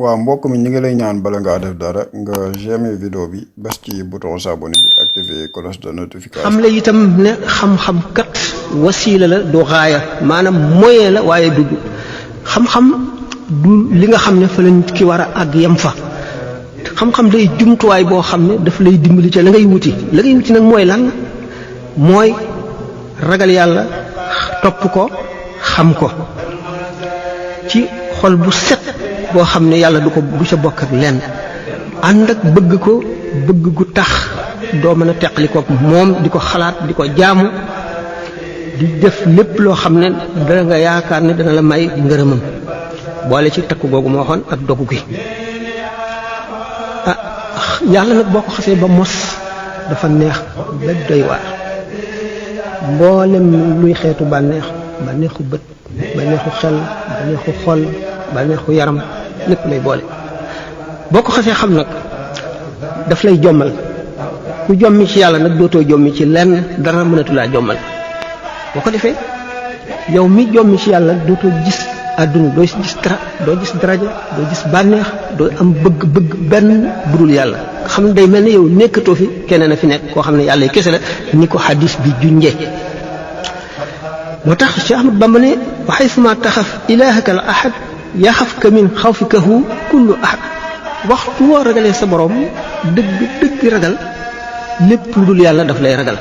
waaw mbokk mi ñu ngi lay ñaan bala ngaa def dara nga j'aime vidéo bi bés ci bouton s'abonner bi activer cloche de notification. xam la itam ne xam-xam kat wasiila la du xaaya maanaam moyen la waaye du xam-xam du li nga xam ne fa la nit ki war a àgg yem fa xam-xam day jumtuwaay boo xam ne daf lay dimbali ca la ngay wuti nag mooy lan mooy ragal yàlla topp ko xam ko ci xol bu set boo xam ne yàlla du ca bokk ak lenn ànd ak bëgg ko bëgg gu tax doo mën a teqali ko moom di ko xalaat di ko jaamu di def lépp loo xam ne dana nga yaakaar ne dana la may ngërëmam boole ci takku googu moo waxoon ak dogu gi yàlla nag boo ko xasee ba mos dafa neex ba doy waar mboolem luy xeetu bànneexu bët bànneexu xel bànneexu xol bànneexu yaram lépp lay boole boo ko xasee xam nag daf lay jommal ku jommi ci yàlla nag dootoo jommi ci lenn dara mënatulaa jommal boo ko defee yow mi jommi ci yàlla dootoo gis àdduna doo gis dara doo gis daraja doo gis bànneex doo am bëgg-bëgg benn budul yàlla xam ne day mel ne yow nekkatoo fi keneen a fi nekk koo xam ne yàlla kese la ni ko xadis bi junje moo tax Cheikh Ahmad Bamba ne wa haythuma taxaf ilaahaka al ahad yaxafka min xawfikahu kullu ahad waxtu woo ragalee sa borom dëgg ragal lépp lu dul yàlla daf lay ragal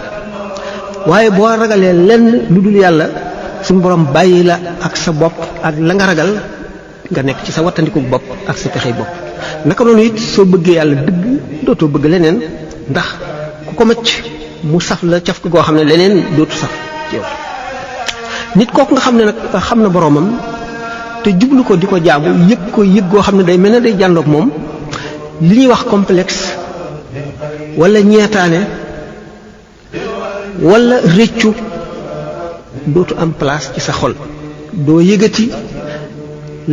waaye boo ragalee lenn lu dul yàlla suñu borom bàyyi la ak sa bopp ak la nga ragal nga nekk ci sa wattandiku bopp ak sa pexey bopp naka noonu it soo bëggee yàlla dëgg dootoo bëgg leneen ndax ku ko macc mu saf la caf ko goo xam ne leneen dootu saf ci yow nit kooku nga xam ne nag xam na boromam te jublu ko di ko jaamu yëg goo xam ne day mel ne day jàndoog moom li ñuy wax complexe wala ñeetaane wala réccu dootu am place ci sa xol doo yëgati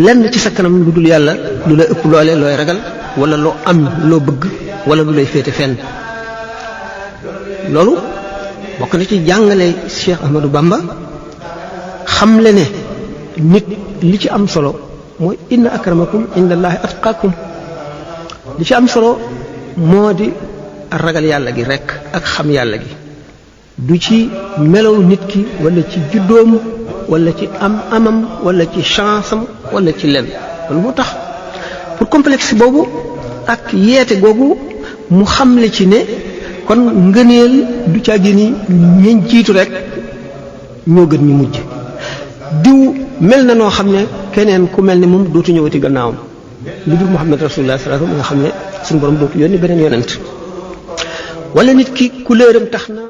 lenn ci sa kanam lu dul yàlla lu la ëpp loole looy ragal wala loo am loo bëgg wala lu lay féete fenn loolu bokk na ci jàngale Cheikh Ahmadou Bamba xam le ne nit li ci am solo mooy inna akramakum indallahi atqakum li ci am solo moo di ragal yàlla gi rekk ak xam yàlla gi du ci melow nit ki wala ci juddoom wala ci amam wala ci chance am wala ci lenn loolu moo tax pour complexe boobu ak yeete googu mu xamle ci ne kon ngëneel du caa génni ñeñ jiitu rek ñoo gën ñu mujj diw mel na noo xam ne keneen ku mel ne moom dootu ñëwati gannaawam lu dul Muhammad rasulullah sallallahu alayhi wasallam nga xam ne suñu borom dootu yónni beneen yonent wala nit ki couleuram tax na